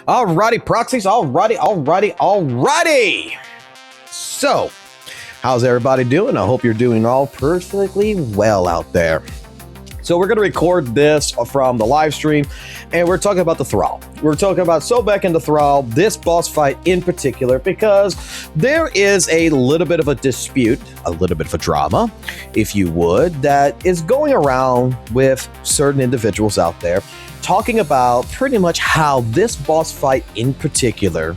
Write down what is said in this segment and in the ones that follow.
Alrighty, proxies, alrighty. So, how's everybody doing? I hope you're doing all perfectly well out there. So we're going to record this from the live stream, and we're talking about the Thrall. We're talking about Sobek and the Thrall, this boss fight in particular, because there is a little bit of a dispute, a little bit of a drama, if you would, that is going around with certain individuals out there, talking about pretty much how this boss fight in particular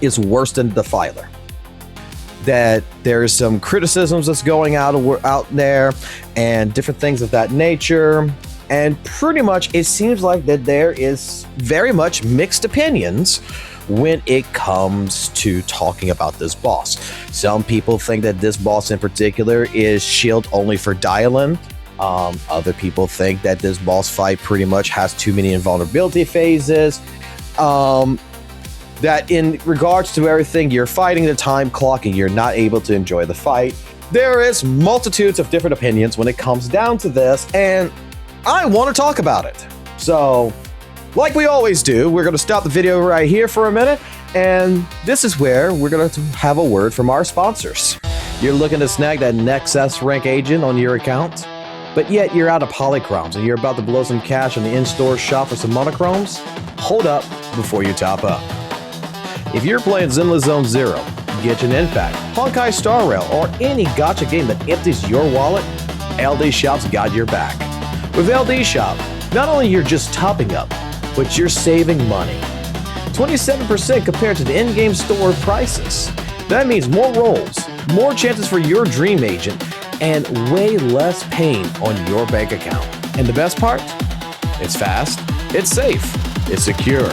is worse than Defiler. That there's some criticisms that's going out there and different things of that nature, and pretty much it seems like that there is very much mixed opinions when it comes to talking about this boss. Some people think that this boss in particular is shield only for Dylan. Other people think that this boss fight pretty much has too many invulnerability phases. That in regards to everything, you're fighting the time clock and you're not able to enjoy the fight. There is multitudes of different opinions when it comes down to this, and I want to talk about it. So, like we always do, we're going to stop the video right here for a minute, and this is where we're going to have a word from our sponsors. You're looking to snag that next S rank agent on your account, but yet you're out of polychromes and you're about to blow some cash on the in-store shop for some monochromes? Hold up before you top up. If you're playing Zenless Zone Zero, Genshin Impact, Honkai Star Rail, or any gacha game that empties your wallet, LDSHOP's got your back. With LDSHOP, not only you're just topping up, but you're saving money. 27% compared to the in-game store prices. That means more rolls, more chances for your dream agent, and way less pain on your bank account. And the best part? It's fast, it's safe, it's secure.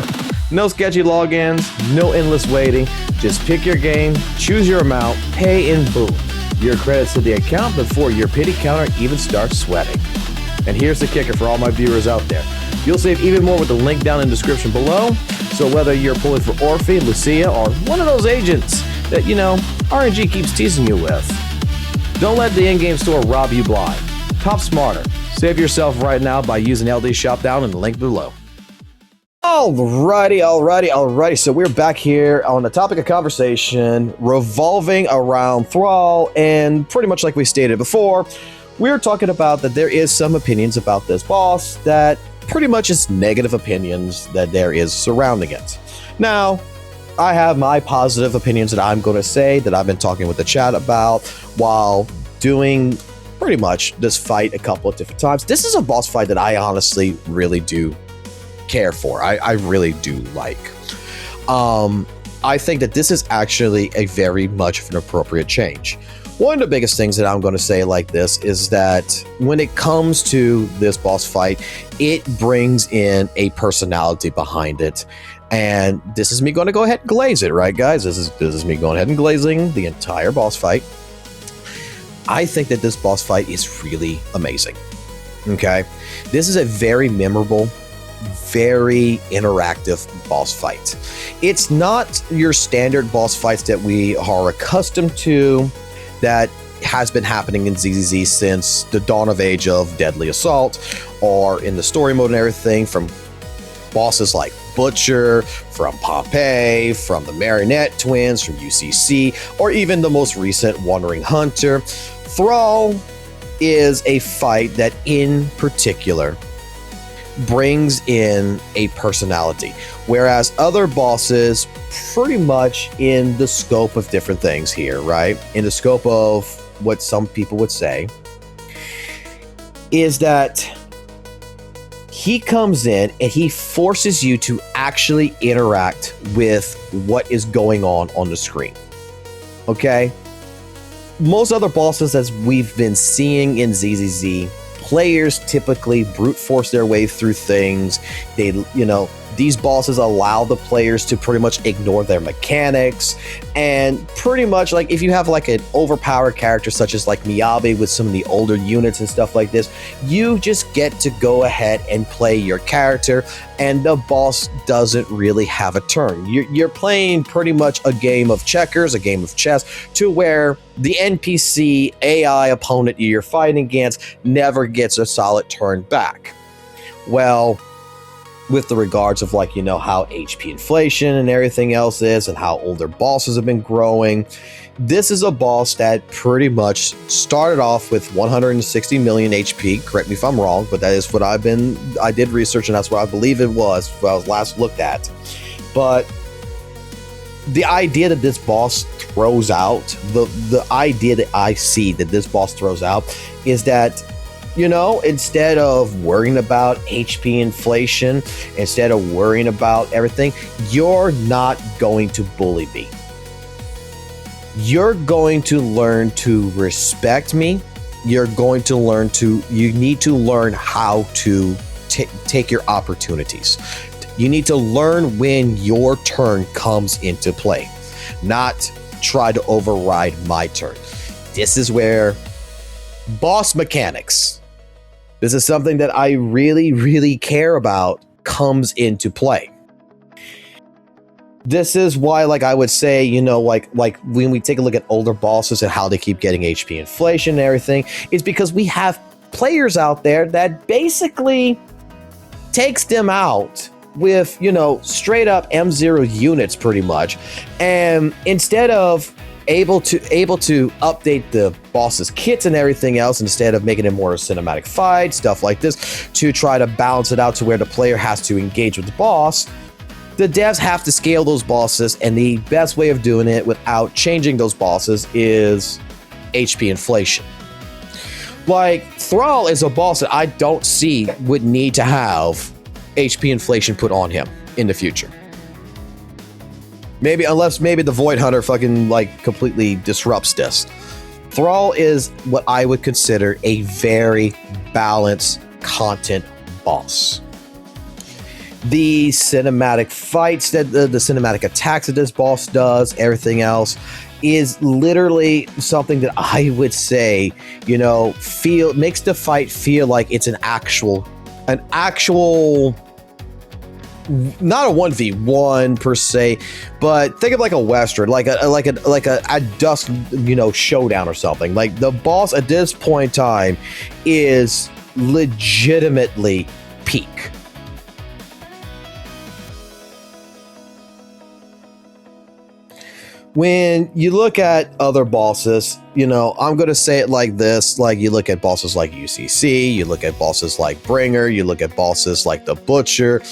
No sketchy logins, no endless waiting. Just pick your game, choose your amount, pay, and boom. Your credits to the account before your pity counter even starts sweating. And here's the kicker for all my viewers out there. You'll save even more with the link down in the description below. So whether you're pulling for Orphe, Lucia, or one of those agents that, RNG keeps teasing you with, don't let the in-game store rob you blind. Top smarter. Save yourself right now by using LDSHOP down in the link below. Alrighty. So we're back here on the topic of conversation revolving around Thrall, and pretty much like we stated before, we're talking about that there is some opinions about this boss that pretty much is negative opinions that there is surrounding it. Now, I have my positive opinions that I'm going to say that I've been talking with the chat about while doing pretty much this fight a couple of different times. This is a boss fight that I honestly really do care for. I really do like. I think that this is actually a very much of an appropriate change. One of the biggest things that I'm going to say like this is that when it comes to this boss fight, it brings in a personality behind it. And this is me going to go ahead and glaze it, right, guys? This is me going ahead and glazing the entire boss fight. I think that this boss fight is really amazing. Okay? This is a very memorable, very interactive boss fight. It's not your standard boss fights that we are accustomed to that has been happening in ZZZ since the dawn of age of Deadly Assault, or in the story mode and everything, from bosses like Butcher, from Pompeii, from the Marionette Twins, from UCC, or even the most recent Wandering Hunter. Thrall is a fight that in particular brings in a personality, whereas other bosses pretty much in the scope of different things here, right? In the scope of what some people would say is that he comes in and he forces you to actually interact with what is going on the screen. Okay? Most other bosses, as we've been seeing in ZZZ, players typically brute force their way through things. They, these bosses allow the players to pretty much ignore their mechanics, and pretty much like if you have like an overpowered character such as like Miyabi with some of the older units and stuff like this, you just get to go ahead and play your character, and the boss doesn't really have a turn. You're playing pretty much a game of checkers, a game of chess, to where the NPC AI opponent you're fighting against never gets a solid turn back. Well, with the regards of like, you know, how HP inflation and everything else is and how older bosses have been growing, this is a boss that pretty much started off with 160 million HP. Correct me if I'm wrong, but that is what I did research, and that's what I believe it was when I was last looked at. But the idea that this boss throws out, the idea that I see that this boss throws out is that, you know, instead of worrying about HP inflation, instead of worrying about everything, you're not going to bully me. You're going to learn to respect me. You need to learn how to take your opportunities. You need to learn when your turn comes into play, not try to override my turn. This is where boss mechanics, this is something that I really, really care about, comes into play. This is why, like, I would say, you know, like when we take a look at older bosses and how they keep getting HP inflation and everything, is because we have players out there that basically takes them out with, you know, straight up M0 units pretty much. And instead of able to update the boss's kits and everything else, instead of making it more a cinematic fight, stuff like this, to try to balance it out to where the player has to engage with the boss, the devs have to scale those bosses, and the best way of doing it without changing those bosses is HP inflation. Like, Thrall is a boss that I don't see would need to have HP inflation put on him in the future. Unless maybe the Void Hunter fucking, like, completely disrupts this. Thrall is what I would consider a very balanced content boss. The cinematic fights, that the cinematic attacks that this boss does, everything else is literally something that I would say, you know, makes the fight feel like it's an actual not a 1v1 per se, but think of like a Western, like a at dusk, you know, showdown or something. Like, the boss at this point in time is legitimately peak. When you look at other bosses, you know, I'm going to say it like this, like, you look at bosses like UCC, you look at bosses like Bringer, you look at bosses like the Butcher.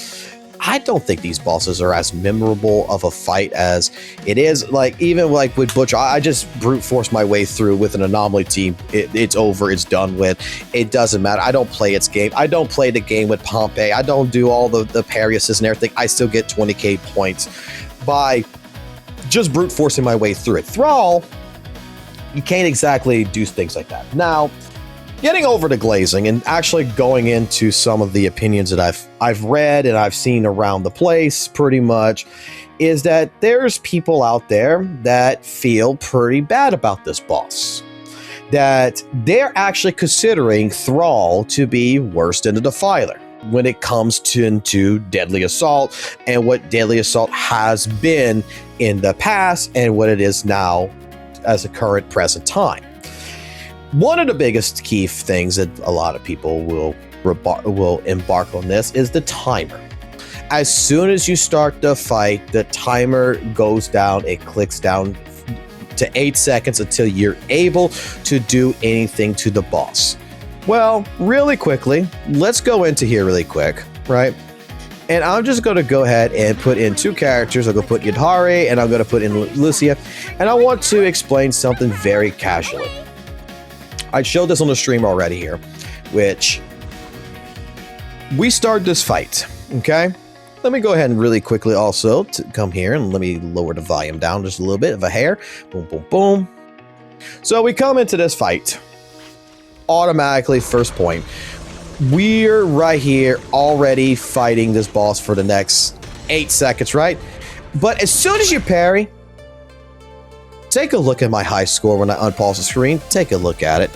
I don't think these bosses are as memorable of a fight as it is. Like, even like with Butcher, I just brute force my way through with an anomaly team. It's over. It's done with. It doesn't matter. I don't play its game. I don't play the game with Pompey. I don't do all the parry assists and everything. I still get 20k points by just brute forcing my way through it. Thrall, you can't exactly do things like that. Now, getting over to glazing and actually going into some of the opinions that I've read and I've seen around the place pretty much, is that there's people out there that feel pretty bad about this boss. That they're actually considering Thrall to be worse than the Defiler when it comes to Deadly Assault and what Deadly Assault has been in the past and what it is now as a current present time. One of the biggest key things that a lot of people will embark on this is the timer. As soon as you start the fight, the timer goes down. It clicks down to 8 seconds until you're able to do anything to the boss. Well, really quickly, let's go into here really quick, right? And I'm just going to go ahead and put in two characters. I'm going to put Yadhari and I'm going to put in Lucia. And I want to explain something very casually. I showed this on the stream already here, which we start this fight, okay? Let me go ahead and really quickly also to come here and let me lower the volume down just a little bit of a hair. Boom, boom, boom. So we come into this fight. Automatically, first point. We're right here already fighting this boss for the next 8 seconds, right? But as soon as you parry, take a look at my high score when I unpause the screen. Take a look at it.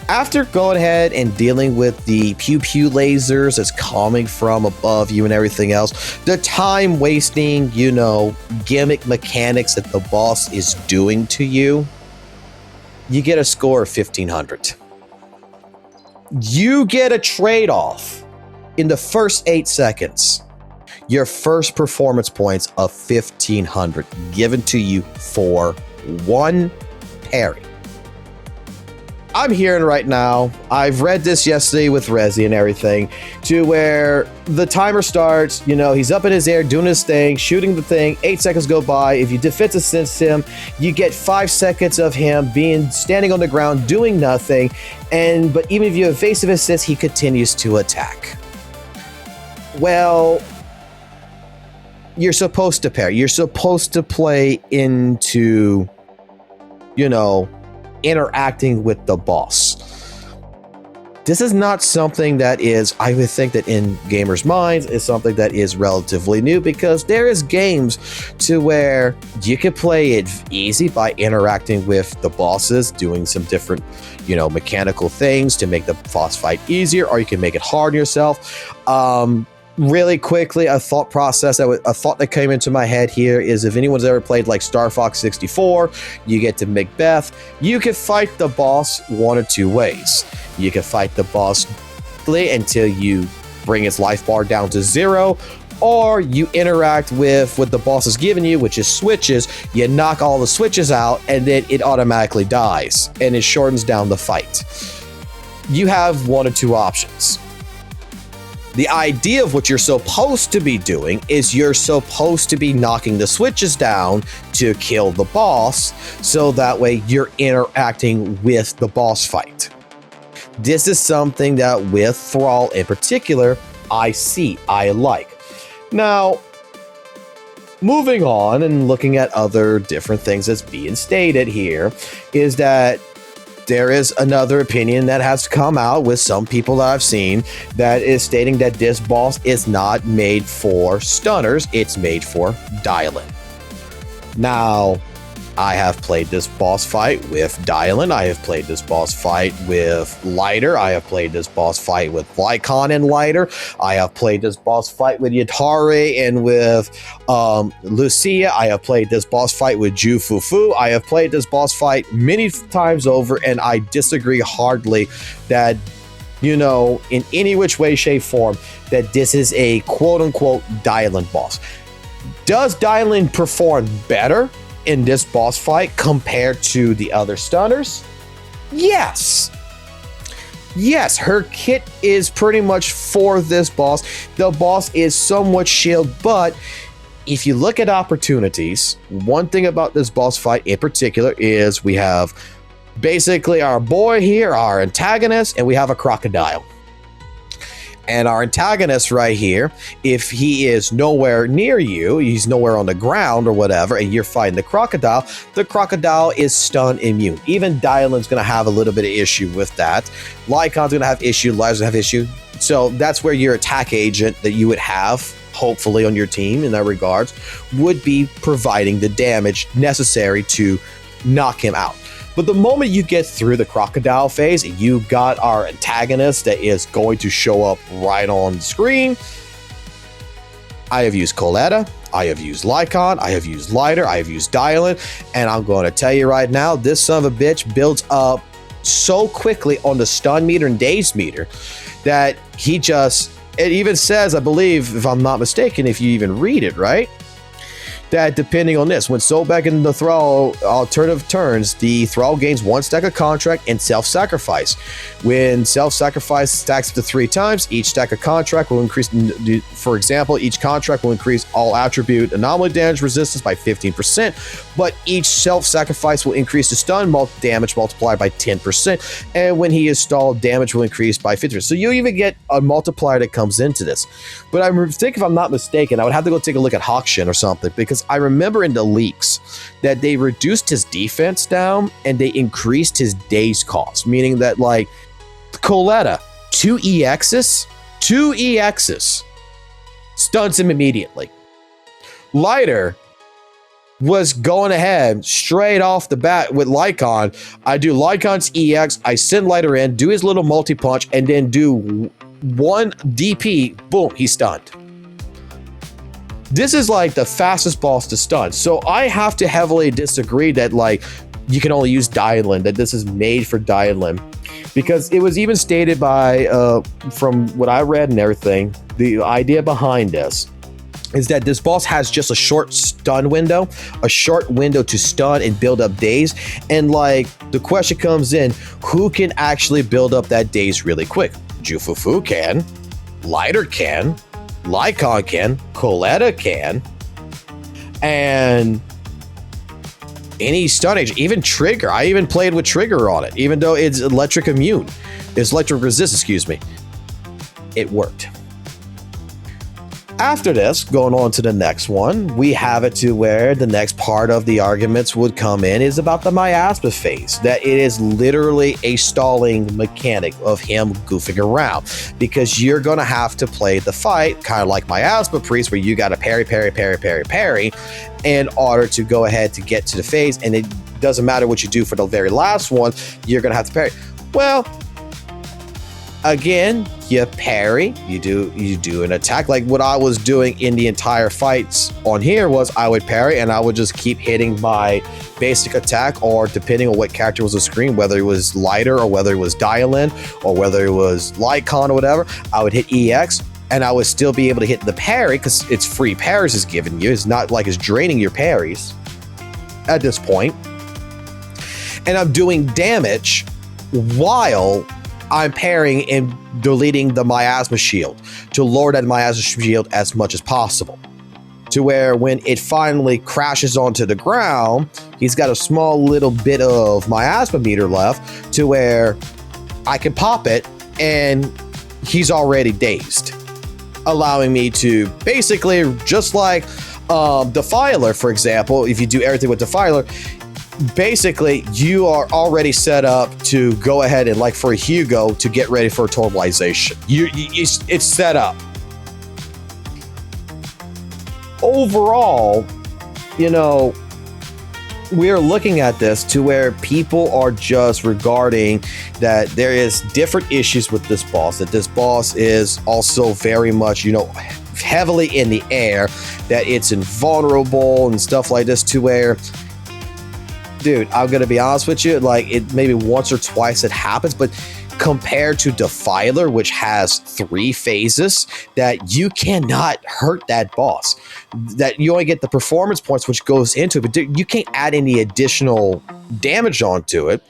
After going ahead and dealing with the pew-pew lasers that's coming from above you and everything else, the time wasting, you know, gimmick mechanics that the boss is doing to you, you get a score of 1500. You get a trade-off in the first 8 seconds, your first performance points of 1,500 given to you for one parry. I'm hearing right now, I've read this yesterday with Rezi and everything, to where the timer starts, you know, he's up in his air doing his thing, shooting the thing, 8 seconds go by. If you defense assist him, you get 5 seconds of him standing on the ground doing nothing, but even if you evasive assist, he continues to attack. Well, you're supposed to parry. You're supposed to play into, you know, interacting with the boss. This is not something that is, I would think that in gamers' minds, is something that is relatively new, because there is games to where you can play it easy by interacting with the bosses, doing some different, you know, mechanical things to make the boss fight easier, or you can make it hard on yourself. Really quickly, a thought that came into my head here is, if anyone's ever played like Star Fox 64, you get to Macbeth. You can fight the boss one of two ways. You can fight the boss until you bring its life bar down to 0, or you interact with what the boss has given you, which is switches. You knock all the switches out, and then it automatically dies, and it shortens down the fight. You have one of two options. The idea of what you're supposed to be doing is you're supposed to be knocking the switches down to kill the boss, so that way you're interacting with the boss fight. This is something that with Thrall in particular, I like. Now, moving on and looking at other different things that's being stated here, is that there is another opinion that has come out with some people that I've seen that is stating that this boss is not made for stunners, it's made for dial-in. Now, I have played this boss fight with dial-in, I have played this boss fight with lighter, I have played this boss fight with Lycon and lighter, I have played this boss fight with Yatari and with Lucia, I have played this boss fight with Ju Fufu, I have played this boss fight many times over, and I disagree hardly that, you know, in any which way, shape, form, that this is a quote-unquote dial-in boss. Does dial-in perform better in this boss fight compared to the other stunners? Yes. Yes, her kit is pretty much for this boss. The boss is somewhat shield, but if you look at opportunities, one thing about this boss fight in particular is we have basically our boy here, our antagonist, and we have a crocodile. And our antagonist right here, if he is nowhere near you, he's nowhere on the ground or whatever, and you're fighting the crocodile is stun immune. Even Dylan's going to have a little bit of issue with that. Lycon's going to have issue, Liza's going to have issue. So that's where your attack agent that you would have, hopefully on your team in that regards, would be providing the damage necessary to knock him out. But the moment you get through the crocodile phase, you got our antagonist that is going to show up right on the screen. I have used Coletta, I have used Lycon, I have used Lighter, I have used Dylan, and I'm going to tell you right now, this son of a bitch builds up so quickly on the stun meter and daze meter that it even says, I believe, if I'm not mistaken, if you even read it, right? That depending on this, when sold back in the Thrall alternative turns, the Thrall gains 1 stack of contract and self-sacrifice. When self-sacrifice stacks up to 3 times, each stack of contract will increase, for example, each contract will increase all attribute anomaly damage resistance by 15%, but each self-sacrifice will increase the stun damage multiplied by 10%, and when he is stalled, damage will increase by 50%. So you even get a multiplier that comes into this. But I think, if I'm not mistaken, I would have to go take a look at Hawkshin or something, because I remember in the leaks that they reduced his defense down and they increased his daze cost, meaning that, like, Coletta, 2 EXs stuns him immediately. Lighter was going ahead straight off the bat with Lycon. I do Lycon's EX, I send Lighter in, do his little multi-punch, and then do 1 DP, boom, he's stunned. This is like the fastest boss to stun. So I have to heavily disagree that, like, you can only use Dylan, that this is made for Dylan. because it was even stated by, from what I read and everything, the idea behind this is that this boss has just a short stun window, a short window to stun and build up daze. And like the question comes in, who can actually build up that daze really quick? Jufufu can, Lighter can, Lycon can, Coletta can, and any stun agent, even Trigger. I even played with Trigger on it, even though it's electric immune. It's electric resist, excuse me. It worked. After this, going on to the next one, we have it to where the next part of the arguments would come in is about the miasma phase, that it is literally a stalling mechanic of him goofing around, because you're going to have to play the fight kind of like miasma priest, where you got to parry in order to go ahead to get to the phase, and it doesn't matter what you do for the very last one, you're going to have to parry. Well, again, you parry, you do an attack. Like what I was doing in the entire fights on here was I would parry and I would just keep hitting my basic attack, or depending on what character was on screen, whether it was Lighter or whether it was Dialin or whether it was Lycon or whatever, I would hit EX and I would still be able to hit the parry because it's free parries it's giving you. It's not like it's draining your parries at this point. And I'm doing damage while I'm parrying and deleting the miasma shield to lower that miasma shield as much as possible, to where when it finally crashes onto the ground, he's got a small little bit of miasma meter left to where I can pop it and he's already dazed, allowing me to basically, just like Defiler, for example, if you do everything with Defiler, basically you are already set up to go ahead and, like for a Hugo, to get ready for a totalization. It's set up. Overall, we're looking at this to where people are just regarding that there is different issues with this boss, that this boss is also very much, heavily in the air, that it's invulnerable and stuff like this, to where, dude, I'm gonna be honest with you, like it maybe once or twice it happens, but compared to Defiler, which has 3 phases, that you cannot hurt that boss. That you only get the performance points which goes into it, but dude, you can't add any additional damage onto it.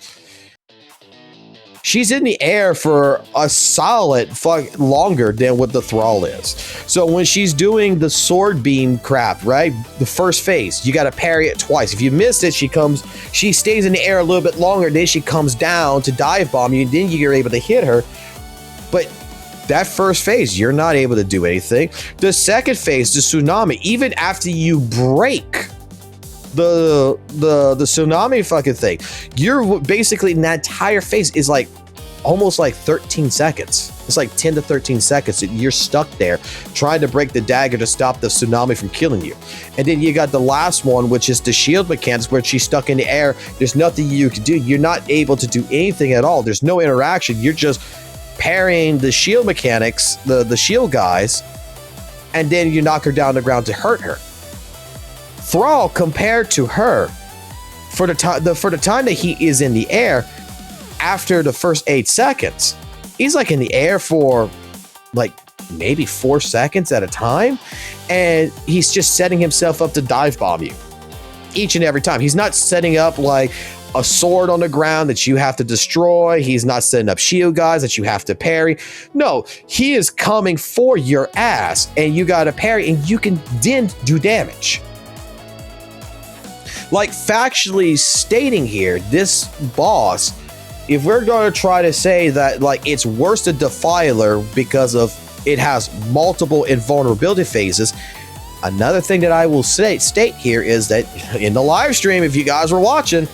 She's in the air for a solid longer than what the Thrall is. So when she's doing the sword beam crap, right? The first phase, you got to parry it twice. If you miss it, she stays in the air a little bit longer. Then she comes down to dive bomb you. And then you're able to hit her. But that first phase, you're not able to do anything. The second phase, the tsunami, even after you break the tsunami fucking thing, you're basically in that entire phase is like almost like 13 seconds. It's like 10 to 13 seconds. You're stuck there trying to break the dagger to stop the tsunami from killing you. And then you got the last one, which is the shield mechanics, where she's stuck in the air. There's nothing you can do. You're not able to do anything at all. There's no interaction. You're just parrying the shield mechanics, the shield guys, and then you knock her down the ground to hurt her. Thrall, compared to her, for the time that he is in the air, after the first 8 seconds, he's like in the air for like maybe 4 seconds at a time, and he's just setting himself up to dive bomb you each and every time. He's not setting up like a sword on the ground that you have to destroy. He's not setting up shield guys that you have to parry. No, he is coming for your ass, and you got to parry, and you can then do damage. Like factually stating here, this boss, if we're going to try to say that like it's worse than Defiler because of it has multiple invulnerability phases, another thing that I will state here is that in the live stream, if you guys were watching,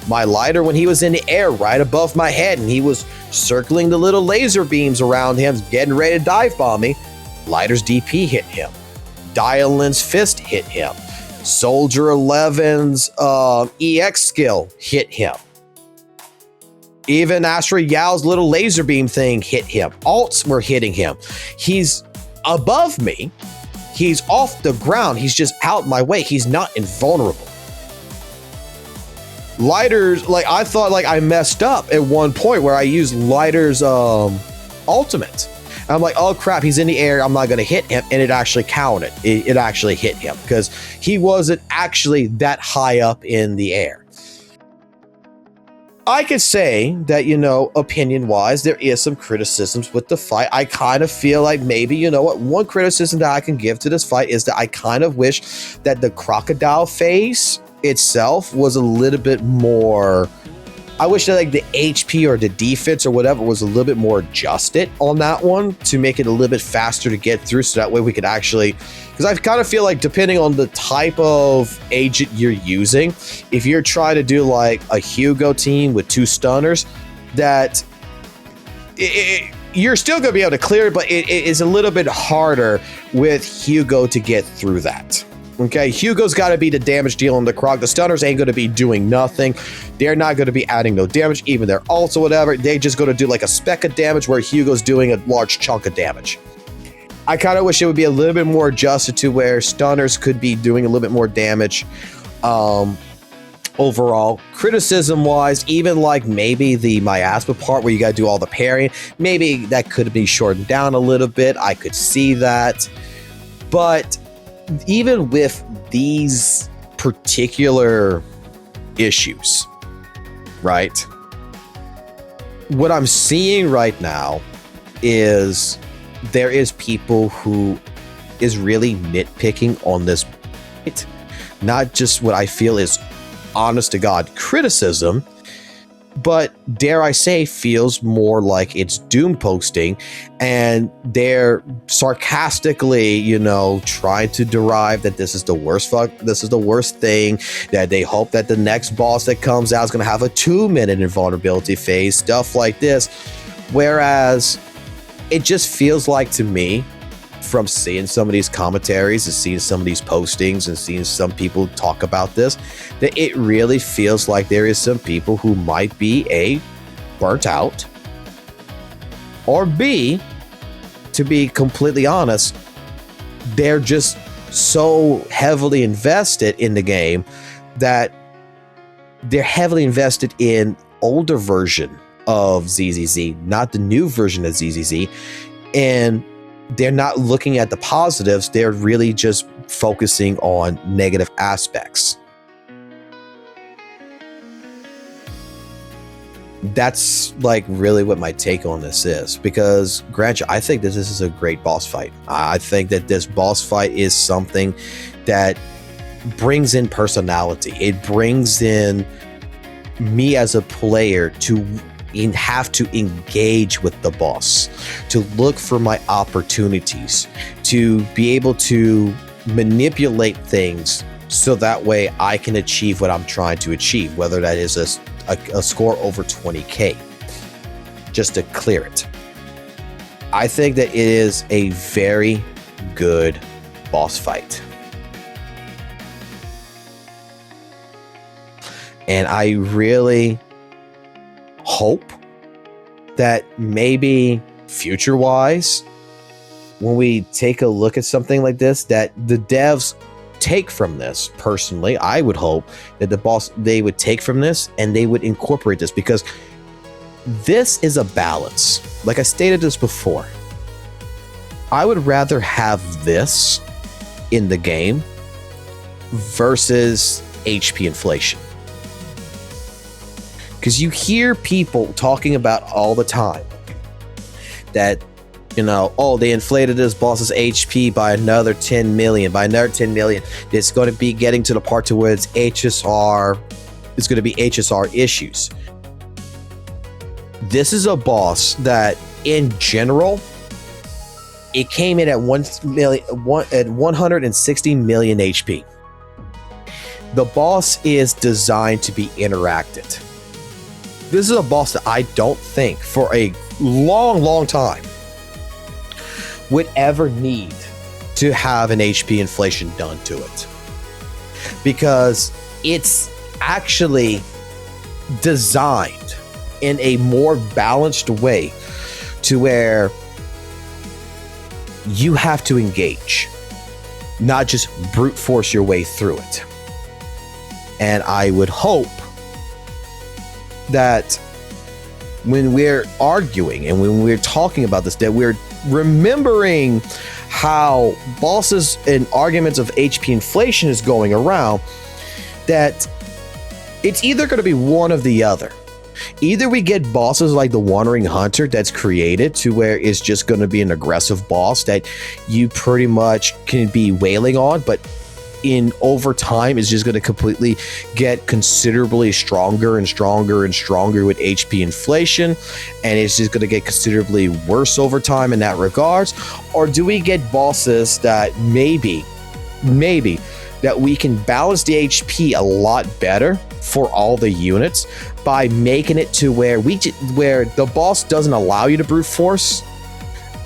my Lighter, when he was in the air right above my head and he was circling the little laser beams around him, getting ready to dive bomb me, Lighter's DP hit him. Dialin's fist hit him. Soldier 11's EX skill hit him. Even Astra Yao's little laser beam thing hit him. Alts were hitting him. He's above me. He's off the ground. He's just out my way. He's not invulnerable. Lighter's, like, I thought, like, I messed up at one point where I used Lighter's ultimate. I'm like, oh crap, he's in the air, I'm not gonna hit him, and it actually counted. It actually hit him because he wasn't actually that high up in the air. I could say that, you know, opinion-wise, there is some criticisms with the fight. I kind of feel like maybe, you know what, one criticism that I can give to this fight is that I kind of wish that the crocodile phase itself was a little bit more... I wish that, like, the HP or the defense or whatever was a little bit more adjusted on that one to make it a little bit faster to get through, so that way we could actually... Because I kind of feel like, depending on the type of agent you're using, if you're trying to do, like, a Hugo team with 2 stunners, that you're still going to be able to clear it, but it is a little bit harder with Hugo to get through that. Okay, Hugo's got to be the damage dealer on the Croc. The stunners ain't going to be doing nothing. They're not going to be adding no damage, even their ults or whatever. They just going to do like a speck of damage, where Hugo's doing a large chunk of damage. I kind of wish it would be a little bit more adjusted to where stunners could be doing a little bit more damage. Overall, criticism-wise, even like maybe the miasma part where you got to do all the parrying, maybe that could be shortened down a little bit. I could see that. But even with these particular issues, right? What I'm seeing right now is there is people who is really nitpicking on this, not just what I feel is honest to God criticism, but dare I say feels more like it's doom posting, and they're sarcastically, you know, trying to derive that this is the worst thing, that they hope that the next boss that comes out is going to have a 2-minute invulnerability phase, stuff like this. Whereas it just feels like, to me, from seeing some of these commentaries and seeing some of these postings and seeing some people talk about this, that it really feels like there is some people who might be A, burnt out, or B, to be completely honest, they're just so heavily invested in the game that they're heavily invested in older version of ZZZ, not the new version of ZZZ, and they're not looking at the positives. They're really just focusing on negative aspects. That's like really what my take on this is, because granted, I think that this is a great boss fight. I think that this boss fight is something that brings in personality. It brings in me as a player to have to engage with the boss, to look for my opportunities, to be able to manipulate things so that way I can achieve what I'm trying to achieve, whether that is a score over 20k, just to clear it. I think that it is a very good boss fight. And I really hope that maybe future-wise, when we take a look at something like this, that the devs take from this. Personally, I would hope that they would take from this and they would incorporate this, because this is a balance. Like I stated this before, I would rather have this in the game versus HP inflation. Because you hear people talking about all the time that, you know, oh, they inflated this boss's HP by another 10 million. By another 10 million, it's going to be getting to the part to where it's HSR. It's going to be HSR issues. This is a boss that, in general, it came in at 160 million HP. The boss is designed to be interacted. This is a boss that I don't think for a long time would ever need to have an HP inflation done to it, because it's actually designed in a more balanced way to where you have to engage, not just brute force your way through it. And I would hope that when we're arguing and when we're talking about this, that we're remembering how bosses and arguments of HP inflation is going around, that it's either going to be one of the other. Either we get bosses like the Wandering Hunter that's created to where it's just going to be an aggressive boss that you pretty much can be wailing on, but in over time is just going to completely get considerably stronger and stronger and stronger with HP inflation, and it's just going to get considerably worse over time in that regards? Or do we get bosses that maybe that we can balance the HP a lot better for all the units by making it to where where the boss doesn't allow you to brute force,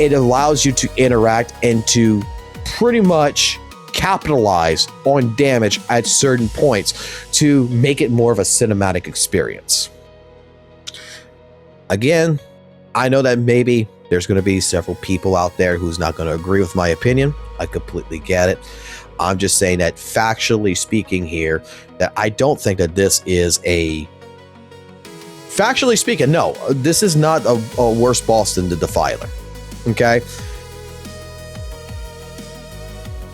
it allows you to interact and to pretty much capitalize on damage at certain points to make it more of a cinematic experience. Again, I know that maybe there's going to be several people out there who's not going to agree with my opinion. I completely get it. I'm just saying that factually speaking here, that I don't think that this is a... Factually speaking, no, this is not a worse boss than the Defiler. Okay?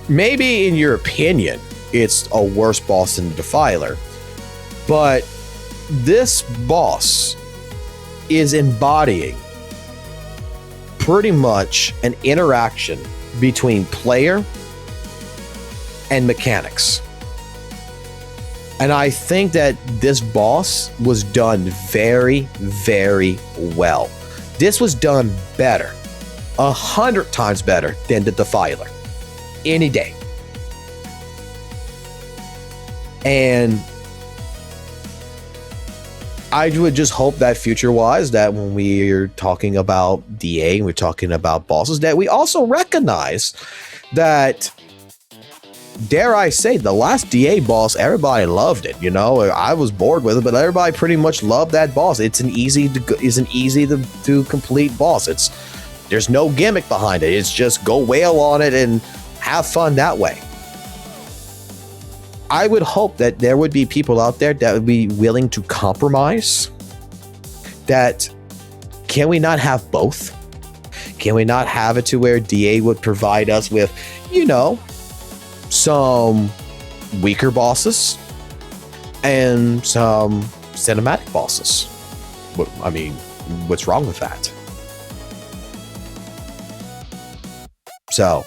Maybe in your opinion, it's a worse boss than the Defiler, but this boss is embodying pretty much an interaction between player and mechanics. And I think that this boss was done very, very well. This was done better, 100 times better than the Defiler. Any day. And I would just hope that future-wise, that when we're talking about DA and we're talking about bosses, that we also recognize that, dare I say, the last DA boss, everybody loved it. You know, I was bored with it, but everybody pretty much loved that boss. It's an easy to complete boss. There's no gimmick behind it. It's just go wail on it and have fun that way. I would hope that there would be people out there that would be willing to compromise. That, can we not have both? Can we not have it to where DA would provide us with, you know, some weaker bosses and some cinematic bosses? I mean, what's wrong with that? So,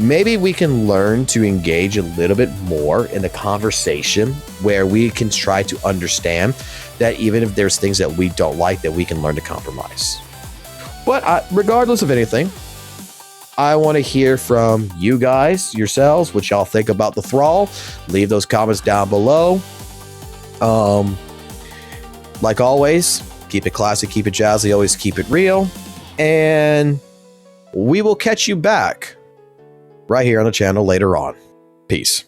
maybe we can learn to engage a little bit more in the conversation where we can try to understand that even if there's things that we don't like, that we can learn to compromise. But regardless of anything, I want to hear from you guys yourselves, what y'all think about the Thrall. Leave those comments down below. Like always, keep it classy, keep it jazzy, always keep it real. And we will catch you back right here on the channel later on. Peace.